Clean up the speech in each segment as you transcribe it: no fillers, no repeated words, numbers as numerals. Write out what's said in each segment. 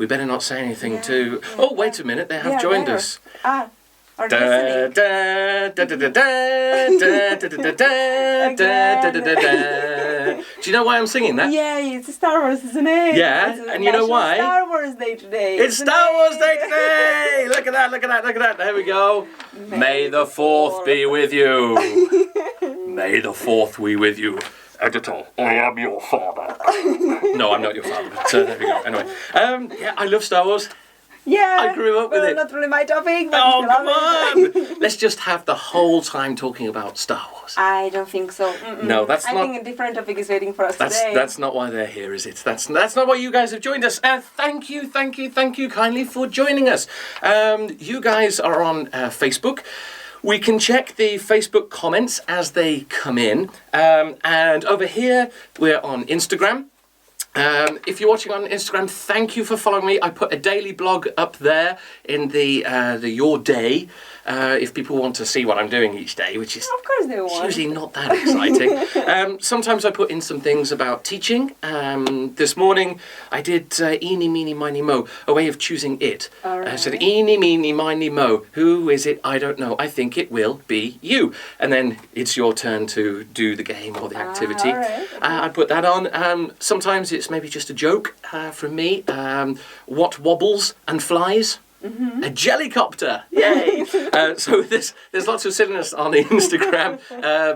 We better not say anything too. Oh, wait a minute, they have joined us. Are they listening? Do you know why I'm singing that? Yeah, it's Star Wars, isn't it? Yeah, and you know why? It's Star Wars Day today. It's Star Wars Day today! Look at that, look at that, look at that. There we go. May the 4th be with you. May the 4th be with you. Editor, I am your father. No, I'm not your father, but there we go. Anyway, yeah, I love Star Wars. Yeah, I grew up with it. Not really my topic, but oh, come on! Let's just have the whole time talking about Star Wars. I don't think so. No, that's not. I think a different topic is waiting for us today. That's not why they're here, is it? That's not why you guys have joined us. Thank you kindly for joining us. You guys are on Facebook. We can check the Facebook comments as they come in. And over here, we're on Instagram. If you're watching on Instagram, thank you for following me. I put a daily blog up there in the Your Day. If people want to see what I'm doing each day, which is of course they want. usually not that exciting. Sometimes I put in some things about teaching. This morning I did eeny, meeny, miny, mo, a way of choosing it. Right. I said eeny, meeny, miny, mo. Who is it? I don't know. I think it will be you. And then it's your turn to do the game or the activity. Right. I put that on. Sometimes it's maybe just a joke from me. What wobbles and flies? A jellycopter! Yay! So there's lots of silliness on Instagram,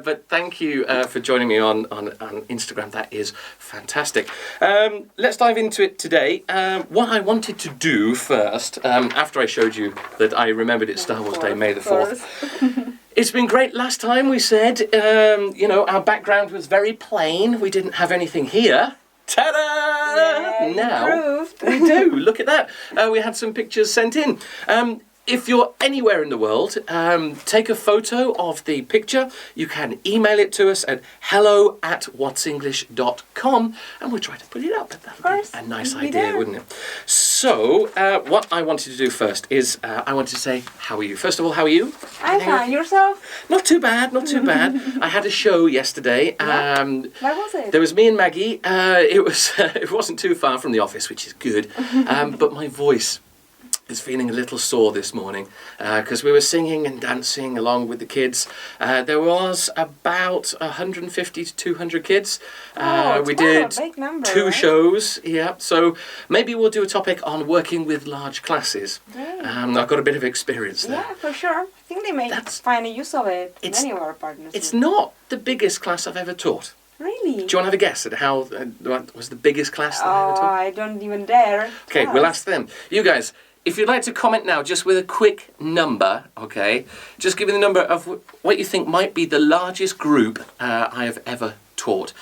but thank you for joining me on Instagram. That is fantastic. Let's dive into it today. What I wanted to do first, after I showed you that I remembered it's Star Wars Day, May the 4th. It's been great. Last time we said, our background was very plain. We didn't have anything here. Ta-da! Now we do. Look at that. We had some pictures sent in. If you're anywhere in the world, take a photo of the picture. You can email it to us at hello@whatsenglish.com and we'll try to put it up. That would be a nice idea, wouldn't it? So, what I wanted to do first is I wanted to say, how are you? First of all, how are you? I'm fine. Yourself? Not too bad, not too bad. I had a show yesterday. Where was it? There was me and Maggie. It wasn't too far from the office, which is good. But my voice is feeling a little sore this morning because we were singing and dancing along with the kids. There was about 150 to 200 kids. We did a big number, 2 right? shows. Yeah, so maybe we'll do a topic on working with large classes. I've got a bit of experience there. Yeah, for sure. I think they may find a use of it. Many of our partners. It's not the biggest class I've ever taught. Really? Do you want to have a guess at how what was the biggest class that I ever taught? I don't even dare. Okay, we'll ask them. You guys, if you'd like to comment now, just with a quick number, okay, just give me the number of what you think might be the largest group I have ever taught.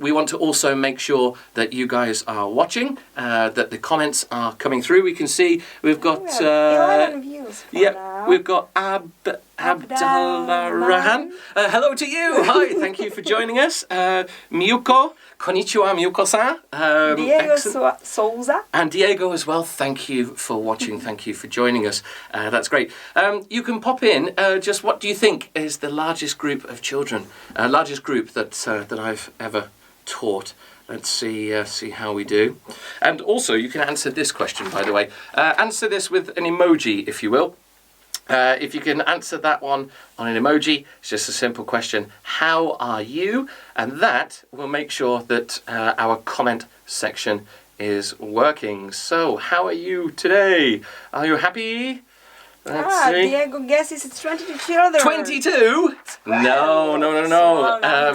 We want to also make sure that you guys are watching, that the comments are coming through. We can see we've got 11 views. Now. We've got Abdullah Rahan. Hello to you. Hi, thank you for joining us. Miyuko. Konnichiwa, Miyuko-san. Diego Souza. And Diego as well. Thank you for watching. Thank you for joining us. That's great. You can pop in. Just what do you think is the largest group of children? Largest group that I've ever taught. Let's see how we do. And also, you can answer this question, by the way. Answer this with an emoji, if you will. If you can answer that one on an emoji, it's just a simple question. How are you? And that will make sure that our comment section is working. So, how are you today? Are you happy? Let's see. Diego guesses it's 22 children. 22? No.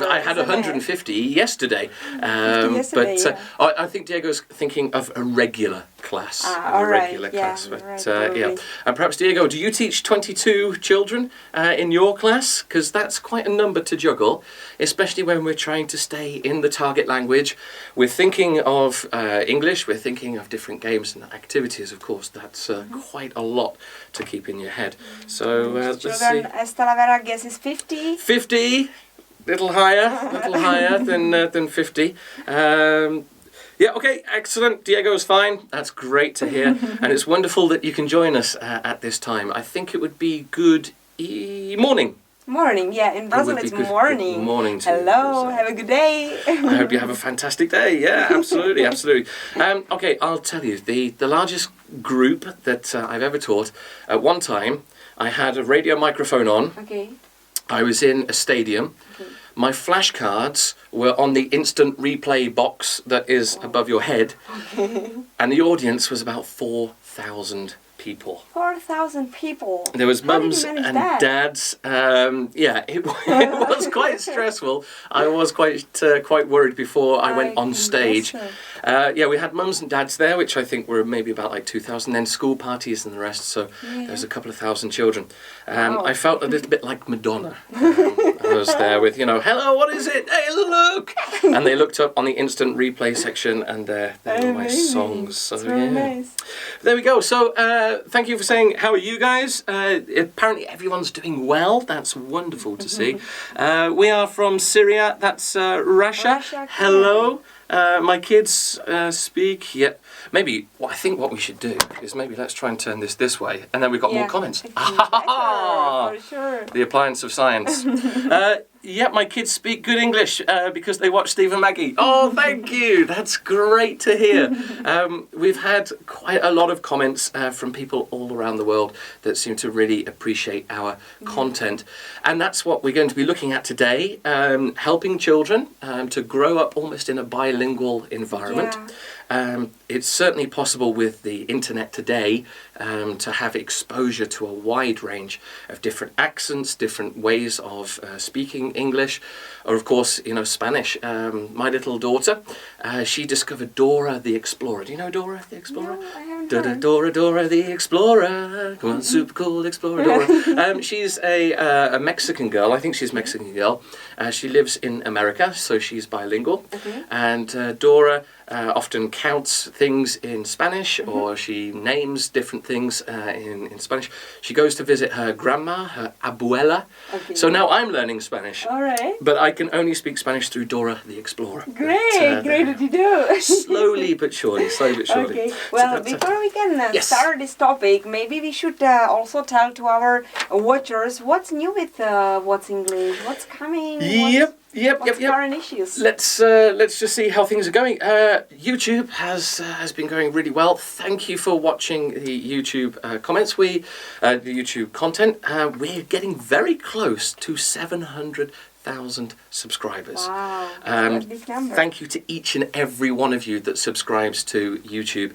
I had 150 yesterday. But I think Diego's thinking of a regular class. Class. But yeah. And perhaps, Diego, do you teach 22 children in your class? Because that's quite a number to juggle, especially when we're trying to stay in the target language. We're thinking of English, we're thinking of different games and activities, of course. That's quite a lot to keep in your head. So let's see. Estalavera guesses 50. 50, little higher than 50. Yeah, okay, excellent. Diego's fine. That's great to hear. And it's wonderful that you can join us at this time. I think it would be good morning. Morning, yeah. In Brazil it's morning. Good morning to you. Hello, have a good day. I hope you have a fantastic day. Yeah, absolutely, absolutely. Okay, I'll tell you, the largest group that I've ever taught, at one time, I had a radio microphone on. Okay. I was in a stadium. Okay. My flashcards were on the instant replay box that is above your head. Okay. And the audience was about 4,000 people. 4,000 people. There was How mums did you and manage that? dads. Yeah, it was quite stressful. I was quite worried before I went on stage. Yeah, we had mums and dads there, which I think were maybe about like 2,000. Then school parties and the rest. So there was a couple of thousand children. Wow. I felt a little bit like Madonna. I was there with, hello, what is it? Hey, look! And they looked up on the instant replay section, and there were my songs. So very nice. There we go. So thank you for saying, how are you guys? Apparently everyone's doing well. That's wonderful to see. We are from Syria. That's Russia. Hello. My kids speak. Yeah. Maybe I think what we should do is maybe let's try and turn this way, and then we've got more comments. For sure. The appliance of science. Yeah, my kids speak good English because they watch Steve and Maggie. Oh, thank you. That's great to hear. We've had quite a lot of comments from people all around the world that seem to really appreciate our content. And that's what we're going to be looking at today, helping children to grow up almost in a bilingual environment. Yeah. It's certainly possible with the internet today to have exposure to a wide range of different accents, different ways of speaking English, or of course, Spanish. My little daughter, she discovered Dora the Explorer. Do you know Dora the Explorer? No, I haven't heard. Dora the Explorer. Come on, super cool Explorer Dora. She's a Mexican girl. I think she's a Mexican girl. She lives in America, so she's bilingual. And Dora often counts things in Spanish, or she names different things in Spanish. She goes to visit her grandma, her abuela. Okay. So now I'm learning Spanish. All right. But I can only speak Spanish through Dora the Explorer. Great, great that you do. Slowly but surely, Okay. Well, before we can start this topic, maybe we should also tell to our watchers what's new with What's English, what's coming. What's current issues? Let's just see how things are going. YouTube has been going really well. Thank you for watching the YouTube comments. The YouTube content. We're getting very close to 700,000 subscribers. Wow, that's a big number. Thank you to each and every one of you that subscribes to YouTube.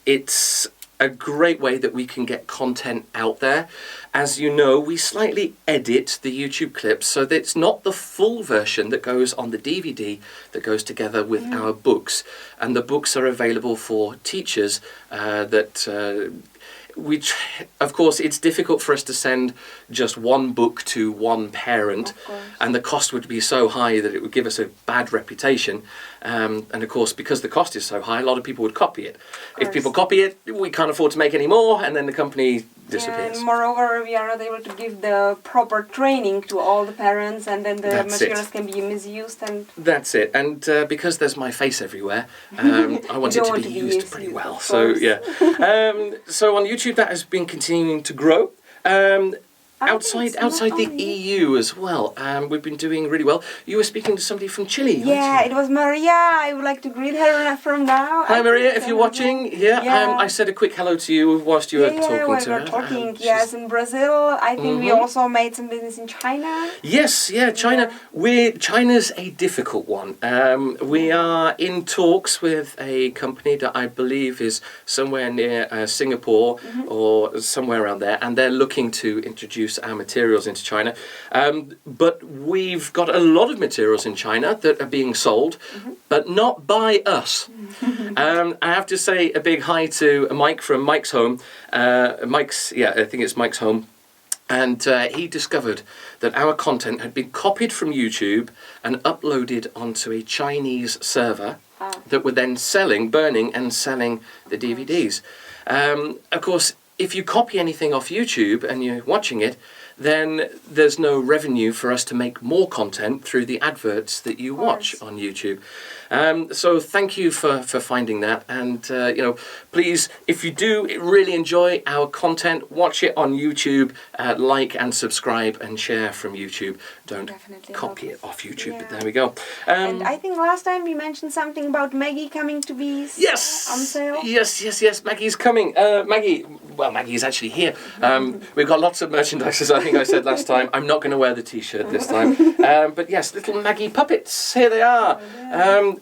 It's a great way that we can get content out there. As you know, we slightly edit the YouTube clips so that it's not the full version that goes on the DVD that goes together with our books. And the books are available for teachers of course, it's difficult for us to send just one book to one parent, and the cost would be so high that it would give us a bad reputation. And of course, because the cost is so high, a lot of people would copy it. If people copy it, we can't afford to make any more, and then the company disappears. And moreover, we are not able to give the proper training to all the parents, and then the materials can be misused. And that's it. And because there's my face everywhere, I want it to be used pretty well. So yeah. So on YouTube, that has been continuing to grow. Outside the EU as well, we've been doing really well. You were speaking to somebody from Chile. Yeah, it was Maria. I would like to greet her from now. Hi Maria, if you're watching. I said a quick hello to you whilst you were talking to her. Yeah, we were talking. Yes, in Brazil. I think we also made some business in China. Yes, China. China's a difficult one. We are in talks with a company that I believe is somewhere near Singapore or somewhere around there, and they're looking to introduce our materials into China. But we've got a lot of materials in China that are being sold, but not by us. I have to say a big hi to Mike from Mike's Home. I think it's Mike's Home. And he discovered that our content had been copied from YouTube and uploaded onto a Chinese server that were then burning and selling the DVDs. Of course, if you copy anything off YouTube and you're watching it, then there's no revenue for us to make more content through the adverts that you watch on YouTube. So thank you for finding that, and please, if you do really enjoy our content, watch it on YouTube, like and subscribe and share from YouTube. Don't copy it off YouTube, but there we go. And I think last time we mentioned something about Maggie coming to be on sale. Yes, Maggie's coming. Maggie's actually here. We've got lots of merchandise, as I think I said last time. I'm not going to wear the t-shirt this time. But yes, little Maggie puppets, here they are.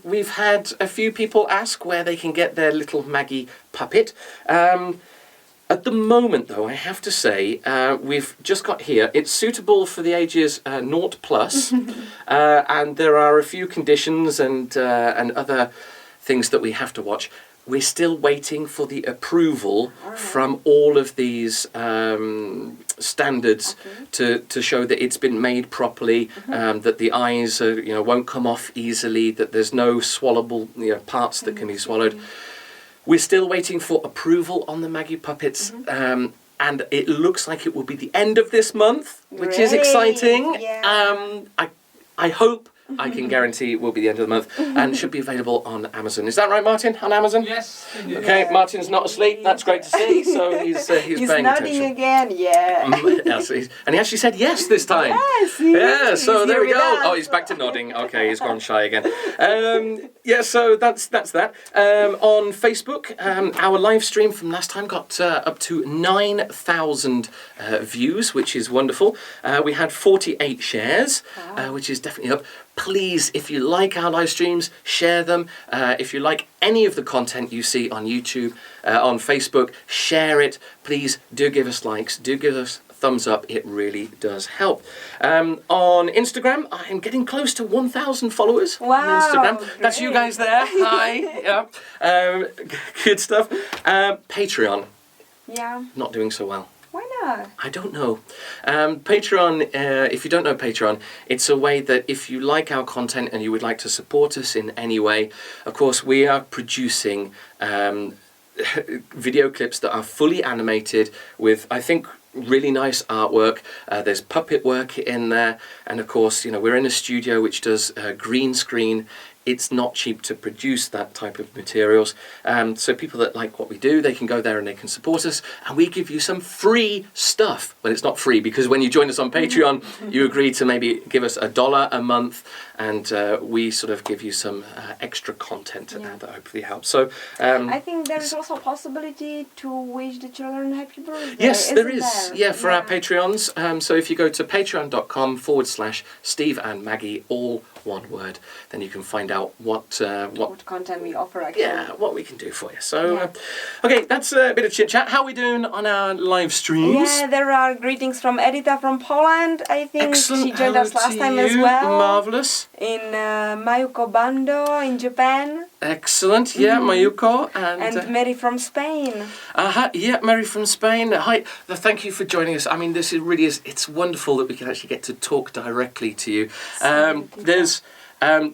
We've had a few people ask where they can get their little Maggie puppet. At the moment, though, I have to say, we've just got here. It's suitable for the ages 0+, and there are a few conditions and other things that we have to watch. We're still waiting for the approval from all of these standards to show that it's been made properly, that the eyes won't come off easily, that there's no swallowable parts that can be swallowed. We're still waiting for approval on the Maggie puppets, and it looks like it will be the end of this month, which is exciting. Yeah. I hope I can guarantee it will be the end of the month, and should be available on Amazon. Is that right, Martin? On Amazon? Yes. Okay, Yeah. Martin's not asleep. That's great to see. So he's paying nodding attention. again. Yeah. And he actually said yes this time. Yes. Yeah. So He's there we here go. with us. Oh, he's back to nodding. Okay, he's gone shy again. So that's that. On Facebook, our live stream from last time got up to 9,000 views, which is wonderful. We had 48 shares, which is definitely up. Please, if you like our live streams, share them. If you like any of the content you see on YouTube, on Facebook, share it. Please do give us likes, do give us thumbs up. It really does help. On Instagram, I'm getting close to 1,000 followers on Instagram. Great. That's you guys there. Hi. Yeah. Good stuff. Patreon. Yeah. Not doing so well. Why not? I don't know. Patreon, if you don't know Patreon, it's a way that if you like our content and you would like to support us in any way, of course, we are producing video clips that are fully animated with, I think, really nice artwork. There's puppet work in there. And of course, we're in a studio which does green screen. It's not cheap to produce that type of materials. So people that like what we do, they can go there and they can support us. And we give you some free stuff. Well, it's not free because when you join us on Patreon, you agree to maybe give us $1 a month. And we sort of give you some extra content that hopefully helps. So I think there is also a possibility to wish the children happy birthday. Yes, there is. There? Yeah, for our Patreons. So if you go to patreon.com/Steve and Maggie, all one word, then you can find out what content we offer actually. Yeah, what we can do for you. So, okay, that's a bit of chit chat. How are we doing on our live streams? Yeah, there are greetings from Edita from Poland. I think Excellent. she joined us last time as well. Marvelous. In Mayuko Bando in Japan. Excellent. Yeah, Mayuko and Mary from Spain. Yeah, Mary from Spain. Hi. Thank you for joining us. I mean, this really is. It's wonderful that we can actually get to talk directly to you.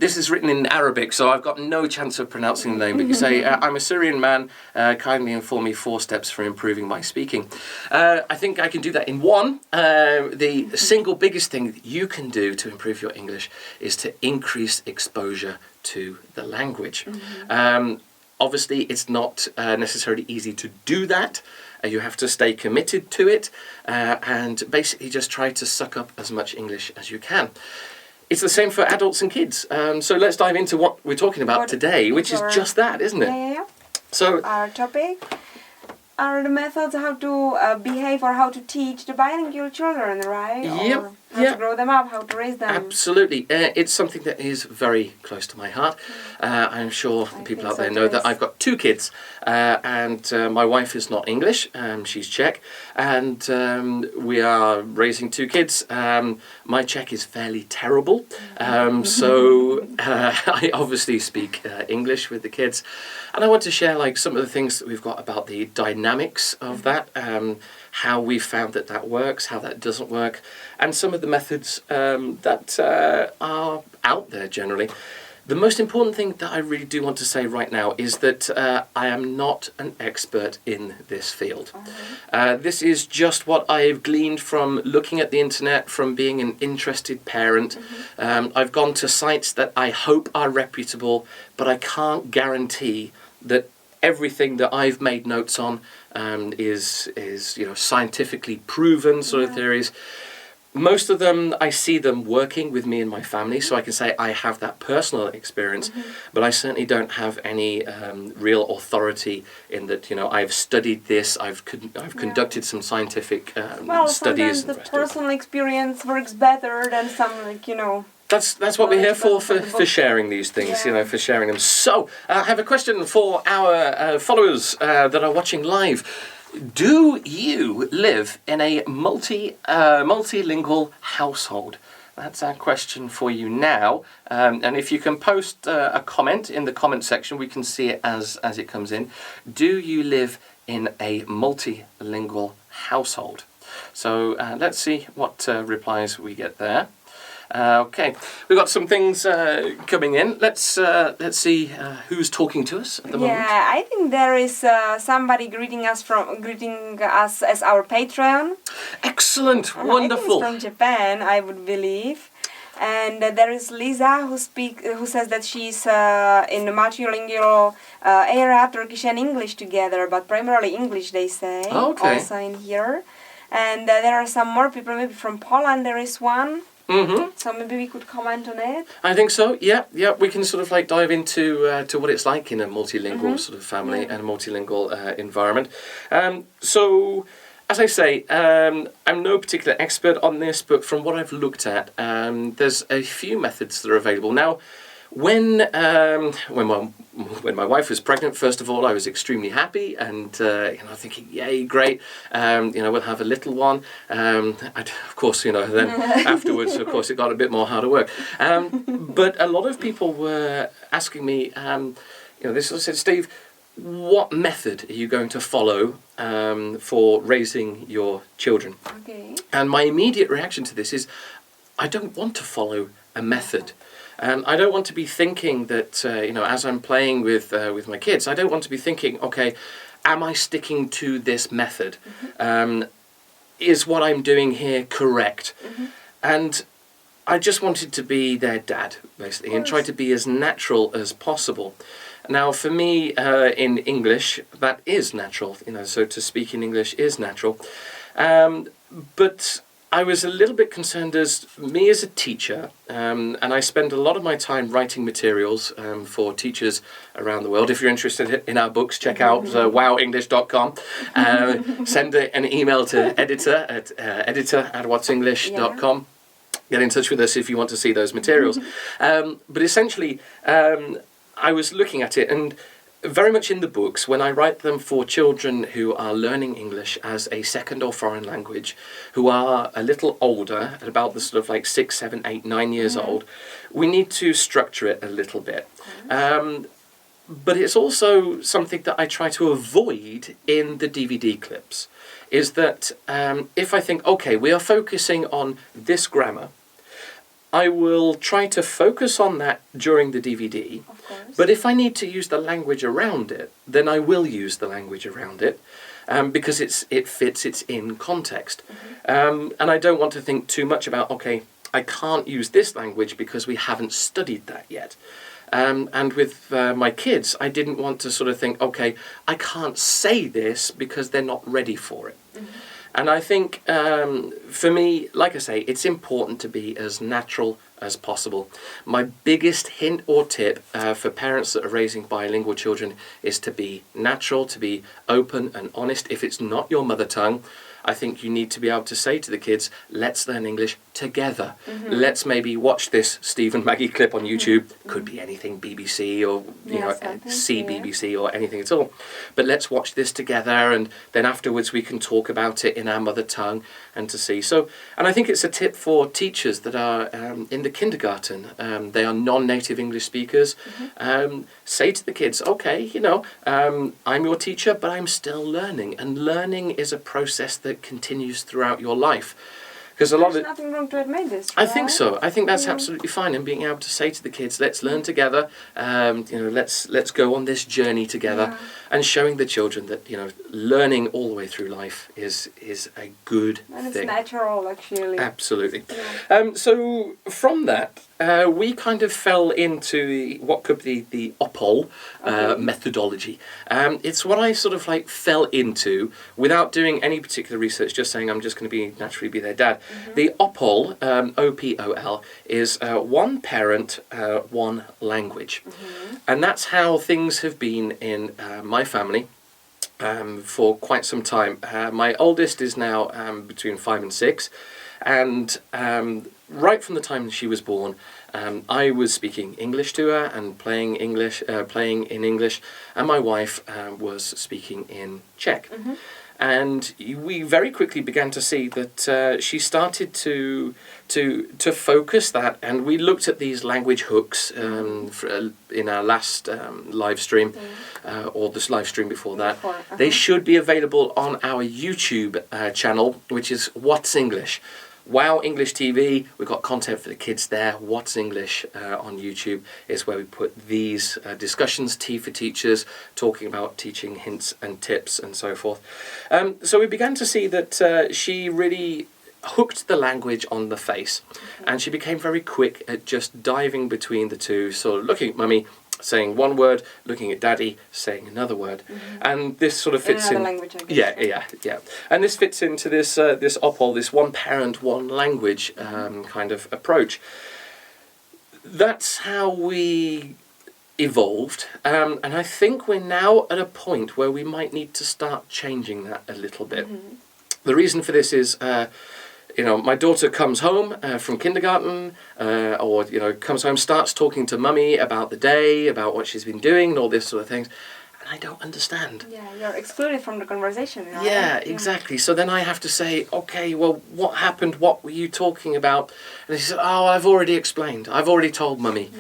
This is written in Arabic, so I've got no chance of pronouncing the name, but you say, I'm a Syrian man, kindly inform me 4 steps for improving my speaking. I think I can do that in one. The single biggest thing that you can do to improve your English is to increase exposure to the language. Obviously, it's not necessarily easy to do that. You have to stay committed to it and basically just try to suck up as much English as you can. It's the same for adults and kids. So let's dive into what we're talking about today, which is just that, isn't it? Yeah. So our topic are the methods how to behave or how to teach the bilingual children, right? Yep. Or how to grow them up, how to raise them. Absolutely. It's something that is very close to my heart. I'm sure people out there know that I've got 2 kids and my wife is not English, she's Czech, and we are raising 2 kids. My Czech is fairly terrible, so I obviously speak English with the kids, and I want to share some of the things that we've got about the dynamics of that, how we found that works, how that doesn't work, and some of the methods that are out there generally. The most important thing that I really do want to say right now is that I am not an expert in this field. This is just what I've gleaned from looking at the internet, from being an interested parent. I've gone to sites that I hope are reputable, but I can't guarantee that everything that I've made notes on is scientifically proven sort of theories. Most of them, I see them working with me and my family, so I can say I have that personal experience, but I certainly don't have any real authority in that, I've studied this, I've conducted some scientific studies. Sometimes the personal experience works better than some, That's what we're here for sharing these things, for sharing them. So, I have a question for our followers that are watching live. Do you live in a multilingual household? That's our question for you now. And if you can post a comment in the comment section, we can see it as it comes in. Do you live in a multilingual household? So let's see what replies we get there. Okay, we've got some things coming in. Let's see who's talking to us at the moment. Yeah, I think there is somebody greeting us as our Patreon. Excellent, wonderful. I think it's from Japan, I would believe. And there is Lisa who says that she's in the multilingual era, Turkish and English together, but primarily English, they say. Okay. Also in here. And there are some more people, maybe from Poland. There is one. So maybe we could comment on it. I think so. Yeah. We can sort of dive into to what it's like in a multilingual sort of family and a multilingual environment. So, as I say, I'm no particular expert on this, but from what I've looked at, there's a few methods that are available now. When my wife was pregnant, first of all, I was extremely happy and thinking, yay, great, we'll have a little one. Of course, then afterwards, of course, it got a bit more harder work. But a lot of people were asking me, this said, Steve, what method are you going to follow for raising your children? Okay. And my immediate reaction to this is, I don't want to follow a method. I don't want to be thinking that, as I'm playing with my kids, I don't want to be thinking, okay, am I sticking to this method? Is what I'm doing here correct? And I just wanted to be their dad, basically, and try to be as natural as possible. Now, for me, in English, that is natural, so to speak in English is natural. But I was a little bit concerned as a teacher, and I spend a lot of my time writing materials for teachers around the world. If you're interested in our books, check out wowenglish.com. Send an email to editor@whatsenglish.com. Get in touch with us if you want to see those materials. But essentially, I was looking at it, and very much in the books, when I write them for children who are learning English as a second or foreign language, who are a little older, at about the sort of 6, 7, 8, 9 years old, we need to structure it a little bit. But it's also something that I try to avoid in the DVD clips, is that if I think, okay, we are focusing on this grammar, I will try to focus on that during the DVD, but if I need to use the language around it, then I will use the language around it, because it fits, it's in context. And I don't want to think too much about, okay, I can't use this language because we haven't studied that yet. And with my kids, I didn't want to sort of think, okay, I can't say this because they're not ready for it. And I think, for me, like I say, it's important to be as natural as possible. My biggest hint or tip for parents that are raising bilingual children is to be natural, to be open and honest. If it's not your mother tongue, I think you need to be able to say to the kids, let's learn English together. Let's maybe watch this Steve and Maggie clip on YouTube. Could be anything, BBC or CBBC or anything at all. But let's watch this together, and then afterwards we can talk about it in our mother tongue and to see. So, and I think it's a tip for teachers that are in the kindergarten. They are non-native English speakers. Say to the kids, okay, I'm your teacher, but I'm still learning. And learning is a process that continues throughout your life. Because there's nothing wrong to admit this. Right? I think so. I think that's absolutely fine, and being able to say to the kids, "Let's learn together. Let's go on this journey together," and showing the children that learning all the way through life is a good thing. And it's natural, actually. Absolutely. Yeah. So from that, we kind of fell into what could be the OPOL methodology. It's what I sort of fell into without doing any particular research, just saying I'm just going to naturally be their dad. The OPOL, OPOL, is one parent, one language. And that's how things have been in my family for quite some time. My oldest is now between 5 and 6, and right from the time she was born, I was speaking English to her and playing in English, and my wife was speaking in Czech. And we very quickly began to see that she started to focus that, and we looked at these language hooks in our last live stream, or this live stream before that. They should be available on our YouTube channel, which is What's English. Wow English TV, we've got content for the kids there. What's English on YouTube is where we put these discussions, T for Teachers, talking about teaching hints and tips and so forth. So we began to see that she really hooked the language on the face, and she became very quick at just diving between the two, sort of looking at mummy, saying one word, looking at daddy, saying another word, and this sort of fits in. Language, I guess. Yeah. And this fits into this this OPOL, this one parent, one language kind of approach. That's how we evolved, and I think we're now at a point where we might need to start changing that a little bit. The reason for this is. My daughter comes home from kindergarten, or comes home, starts talking to mummy about the day, about what she's been doing, and all this sort of things, and I don't understand. Yeah, you're excluded from the conversation. Right? Yeah, exactly. So then I have to say, okay, well, what happened? What were you talking about? And she said, oh, I've already explained. I've already told mummy.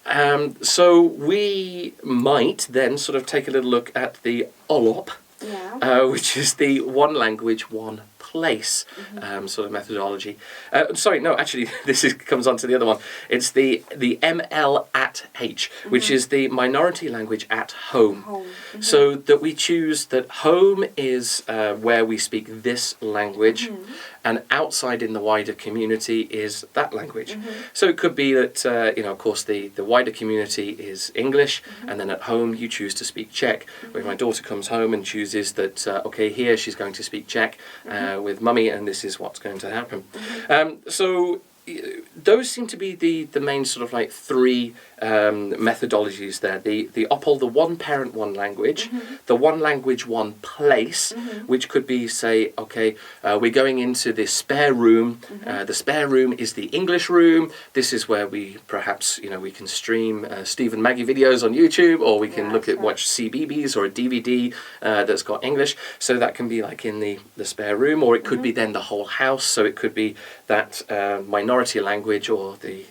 Yeah. So we might then sort of take a little look at the OLOP, which is the one language, one place sort of methodology. Sorry, no, actually, comes on to the other one. It's the ML at H, which is the minority language at home. So that we choose that home is where we speak this language, and outside in the wider community is that language. So it could be that, of course, the wider community is English, and then at home you choose to speak Czech. Where my daughter comes home and chooses that, okay, here she's going to speak Czech with mummy, and this is what's going to happen. So those seem to be the main sort of three methodologies there. The OPOL, the one parent, one language, the one language, one place, which could be, say, okay, we're going into the spare room. The spare room is the English room. This is where we perhaps, we can stream Steve and Maggie videos on YouTube, or we can watch CBeebies or a DVD that's got English. So that can be in the spare room, or it could be then the whole house. So it could be that minority language, or the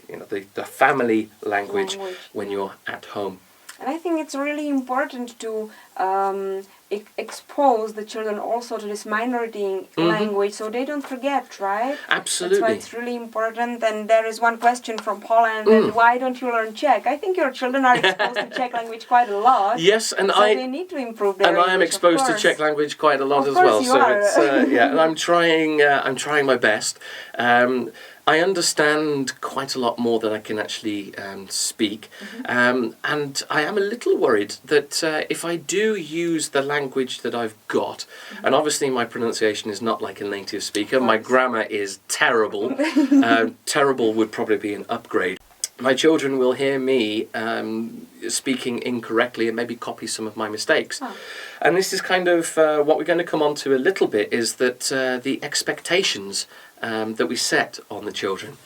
family language when you're at home. And I think it's really important to expose the children also to this minority language, so they don't forget, right? Absolutely. That's why it's really important. And there is one question from Poland, and why don't you learn Czech? I think your children are exposed to Czech language quite a lot. Yes, and so they need to improve their English, I am exposed to Czech language quite a lot as well. You are. It's and I'm trying my best. I understand quite a lot more than I can actually speak, and I am a little worried that if I do use the language that I've got, and obviously my pronunciation is not like a native speaker, my grammar is terrible. Terrible would probably be an upgrade. My children will hear me speaking incorrectly and maybe copy some of my mistakes. And this is kind of what we're going to come on to a little bit, is that the expectations that we set on the children.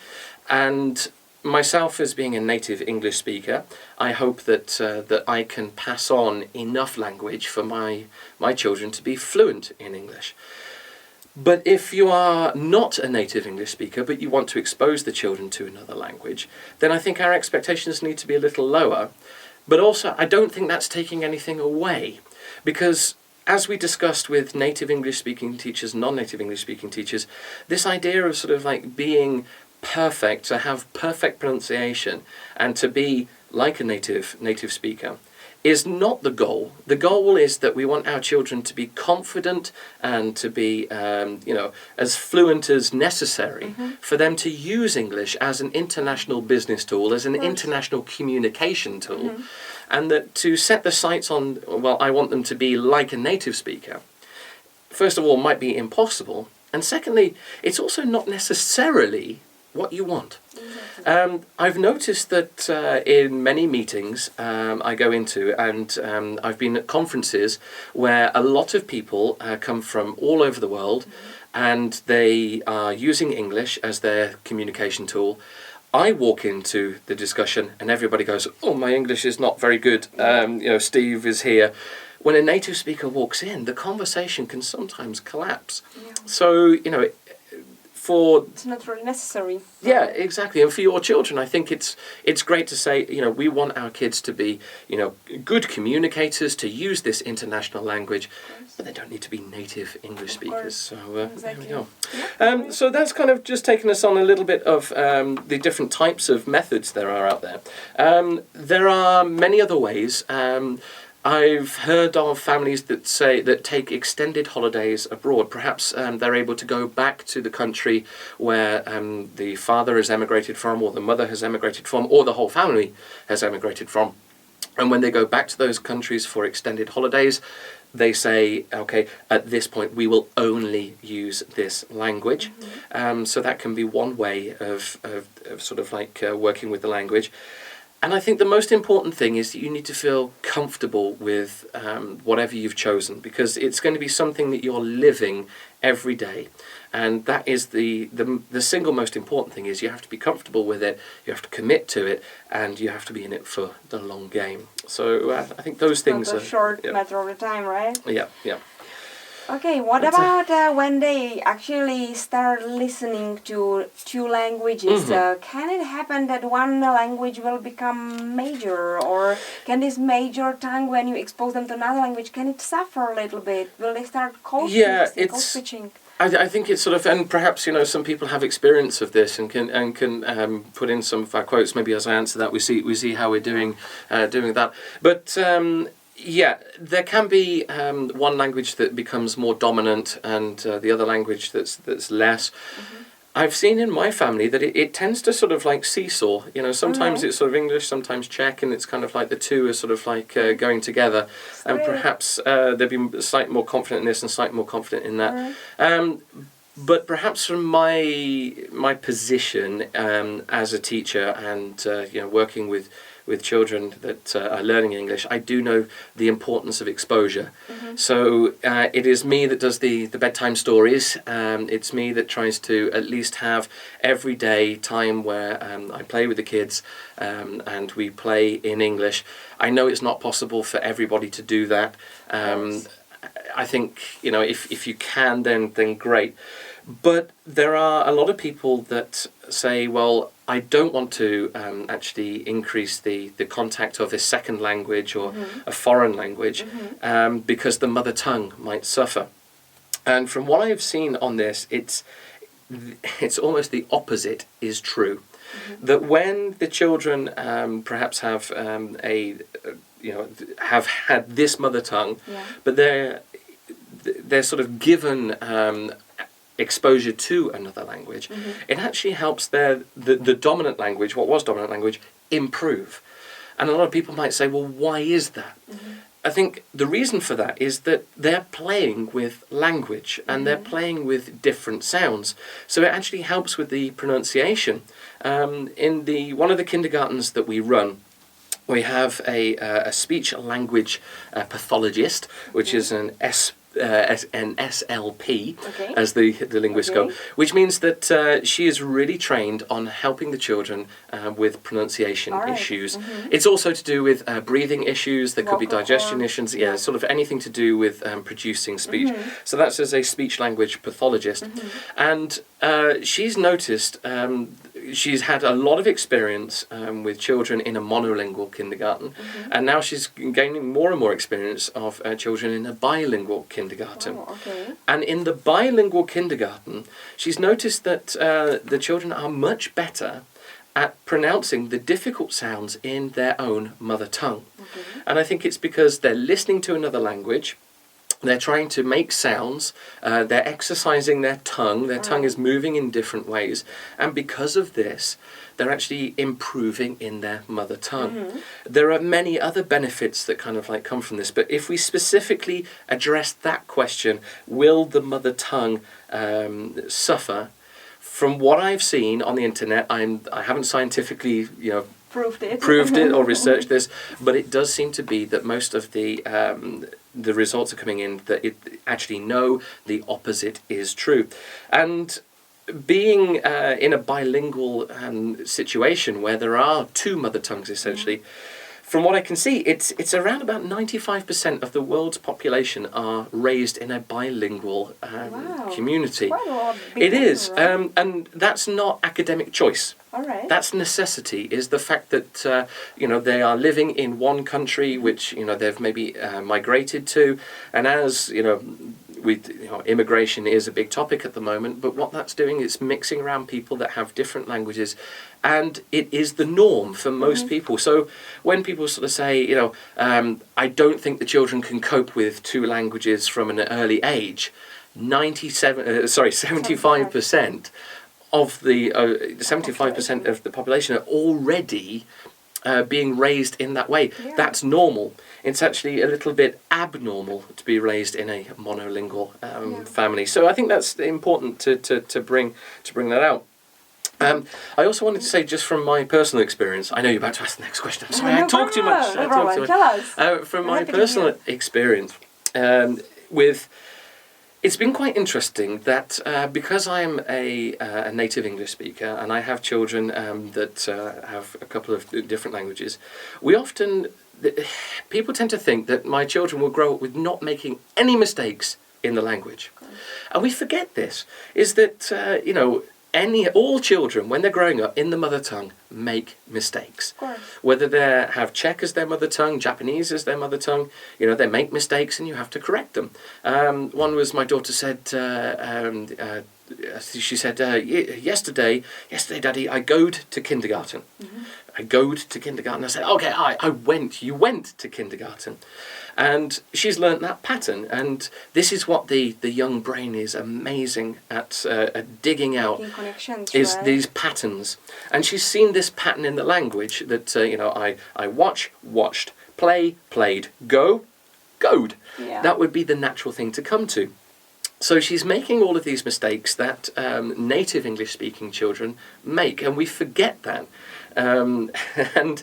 And myself, as being a native English speaker, I hope that I can pass on enough language for my children to be fluent in English. But if you are not a native English speaker, but you want to expose the children to another language, then I think our expectations need to be a little lower. But also, I don't think that's taking anything away, because as we discussed with native English-speaking teachers, non-native English-speaking teachers, this idea of sort of like being perfect, to have perfect pronunciation, and to be like a native speaker, is not the goal. The goal is that we want our children to be confident and to be, as fluent as necessary for them to use English as an international business tool, as an international communication tool, and that to set the sights on, well, I want them to be like a native speaker, first of all, might be impossible, and secondly, it's also not necessarily what you want. I've noticed that in many meetings I go into, and I've been at conferences where a lot of people come from all over the world, and they are using English as their communication tool. I walk into the discussion and everybody goes, "Oh, my English is not very good. Steve is here." When a native speaker walks in, the conversation can sometimes collapse. Yeah. So, it's not really necessary. Yeah, exactly. And for your children, I think it's great to say, we want our kids to be, good communicators, to use this international language, but they don't need to be native English speakers. So exactly. There we go. So that's kind of just taken us on a little bit of the different types of methods there are out there. There are many other ways. I've heard of families that take extended holidays abroad. Perhaps they're able to go back to the country where the father has emigrated from, or the mother has emigrated from, or the whole family has emigrated from. And when they go back to those countries for extended holidays, they say, okay, at this point we will only use this language. So that can be one way of sort of like working with the language. And I think the most important thing is that you need to feel comfortable with whatever you've chosen, because it's going to be something that you're living every day. And that is the single most important thing, is you have to be comfortable with it, you have to commit to it, and you have to be in it for the long game. So I think those things are... short matter of the time, right? Yeah. Okay, what about when they actually start listening to two languages? Can it happen that one language will become major? Or can this major tongue, when you expose them to another language, can it suffer a little bit? Will they start code switching? I think it's sort of, and perhaps some people have experience of this and can put in some of our quotes. Maybe as I answer that, we see how we're doing that. But there can be one language that becomes more dominant and the other language that's less. I've seen in my family that it tends to sort of like seesaw. Sometimes it's sort of English, sometimes Czech, and it's kind of like the two are sort of like going together. And perhaps they've been slightly more confident in this and slightly more confident in that. But perhaps from my position as a teacher and working with children that are learning English, I do know the importance of exposure. So it is me that does the bedtime stories. It's me that tries to at least have every day time where I play with the kids and we play in English. I know it's not possible for everybody to do that. I think, if you can, then great. But there are a lot of people that say, well, I don't want to actually increase the contact of a second language or a foreign language because the mother tongue might suffer. And from what I've seen on this, it's almost the opposite is true. That when the children perhaps have have had this mother tongue, but they're sort of given exposure to another language, it actually helps the dominant language, what was dominant language, improve. And a lot of people might say, well, why is that? I think the reason for that is that they're playing with language and they're playing with different sounds. So it actually helps with the pronunciation. In one of the kindergartens that we run, we have a speech language pathologist, which is an SLP, as the linguists go, which means that she is really trained on helping the children with pronunciation issues. It's also to do with breathing issues. There could be digestion issues. Sort of anything to do with producing speech. So that's as a speech language pathologist, and she's noticed. she's had a lot of experience with children in a monolingual kindergarten, and now she's gaining more and more experience of children in a bilingual kindergarten. Oh, okay. And in the bilingual kindergarten, she's noticed that the children are much better at pronouncing the difficult sounds in their own mother tongue. Okay. And I think it's because they're listening to another language, they're trying to make sounds, they're exercising their tongue is moving in different ways, and because of this, they're actually improving in their mother tongue. There are many other benefits that kind of like come from this, but if we specifically address that question, will the mother tongue suffer? From what I've seen on the internet, I haven't scientifically, proved it or researched this, but it does seem to be that most of the results are coming in that it actually no, the opposite is true. And being in a bilingual situation where there are two mother tongues essentially, from what I can see, it's around about 95% of the world's population are raised in a bilingual community. Quite a lot It is, right? and that's not academic choice. All right. That's necessity, is the fact that they are living in one country which they've maybe migrated to, and as immigration is a big topic at the moment, but what that's doing is mixing around people that have different languages, and it is the norm for most people. So when people sort of say, I don't think the children can cope with two languages from an early age, 75% of the 75% of the population are already being raised in that way. Yeah. That's normal. It's actually a little bit abnormal to be raised in a monolingual family. So I think that's important to bring that out. I also wanted to say, just from my personal experience, I know you're about to ask the next question. I'm sorry, I talk too much. Tell us. From my personal experience, it's been quite interesting that because I am a native English speaker and I have children that have a couple of different languages, people tend to think that my children will grow up with not making any mistakes in the language. And we forget this, is that, all children, when they're growing up in the mother tongue, make mistakes. Of course. Whether they have Czech as their mother tongue, Japanese as their mother tongue, they make mistakes and you have to correct them. One was, my daughter said, she said, yesterday, Daddy, I goed to kindergarten. I goed to kindergarten. I said, okay, you went to kindergarten. And she's learnt that pattern, and this is what the young brain is amazing at digging out, is right? These patterns. And she's seen this pattern in the language that, I watched, play, played, go, goed. Yeah. That would be the natural thing to come to. So she's making all of these mistakes that native English-speaking children make, and we forget that. And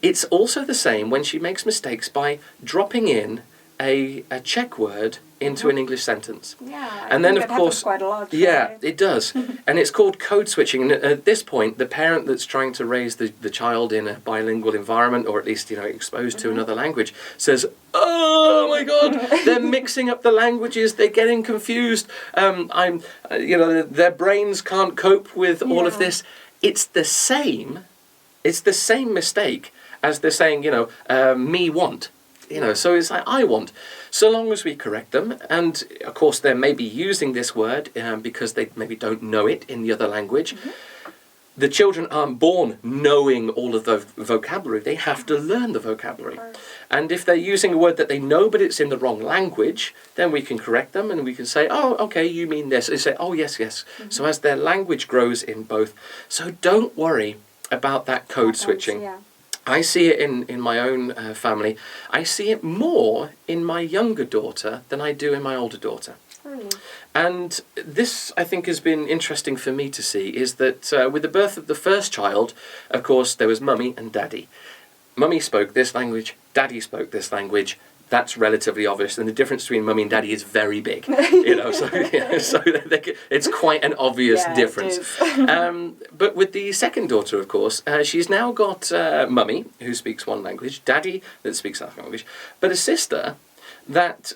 it's also the same when she makes mistakes by dropping in a Czech word into an English sentence. Yeah, and then of course, quite a lot. Yeah, Right? it does. And it's called code switching. And at this point, the parent that's trying to raise the child in a bilingual environment, or at least exposed to another language, says, "Oh my God, they're mixing up the languages. They're getting confused. Their brains can't cope with all of this." It's the same. It's the same mistake as they're saying, me want. So it's like, I want. So long as we correct them, and of course they're maybe using this word because they maybe don't know it in the other language. The children aren't born knowing all of the vocabulary. They have to learn the vocabulary. And if they're using a word that they know but it's in the wrong language, then we can correct them and we can say, oh, okay, you mean this. They say, oh, yes, yes. So as their language grows in both. So don't worry about that code switching. Yeah. I see it in my own family. I see it more in my younger daughter than I do in my older daughter. Really? And this, I think, has been interesting for me to see, is that with the birth of the first child, of course, there was Mummy and Daddy. Mummy spoke this language, Daddy spoke this language. That's relatively obvious, and the difference between Mummy and Daddy is very big. So it's quite an obvious difference. But with the second daughter, of course, she's now got Mummy, who speaks one language, Daddy, that speaks that language, but a sister that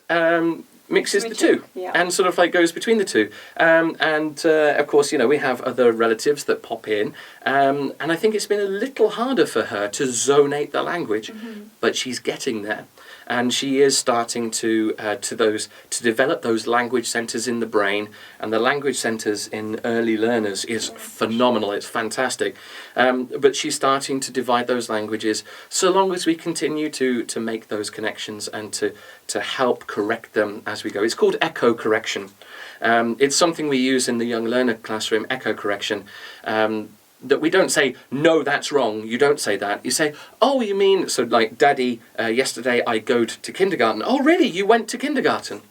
mixes the two, and sort of like goes between the two. Of course, you know, we have other relatives that pop in, and I think it's been a little harder for her to zonate the language, but she's getting there. And she is starting to develop those language centres in the brain, and the language centres in early learners is phenomenal. It's fantastic, but she's starting to divide those languages. So long as we continue to make those connections and to help correct them as we go. It's called echo correction. It's something we use in the young learner classroom. Echo correction. That we don't say, no, that's wrong. You don't say that. You say, oh, you mean, so like, Daddy, yesterday I go to kindergarten. Oh, really? You went to kindergarten?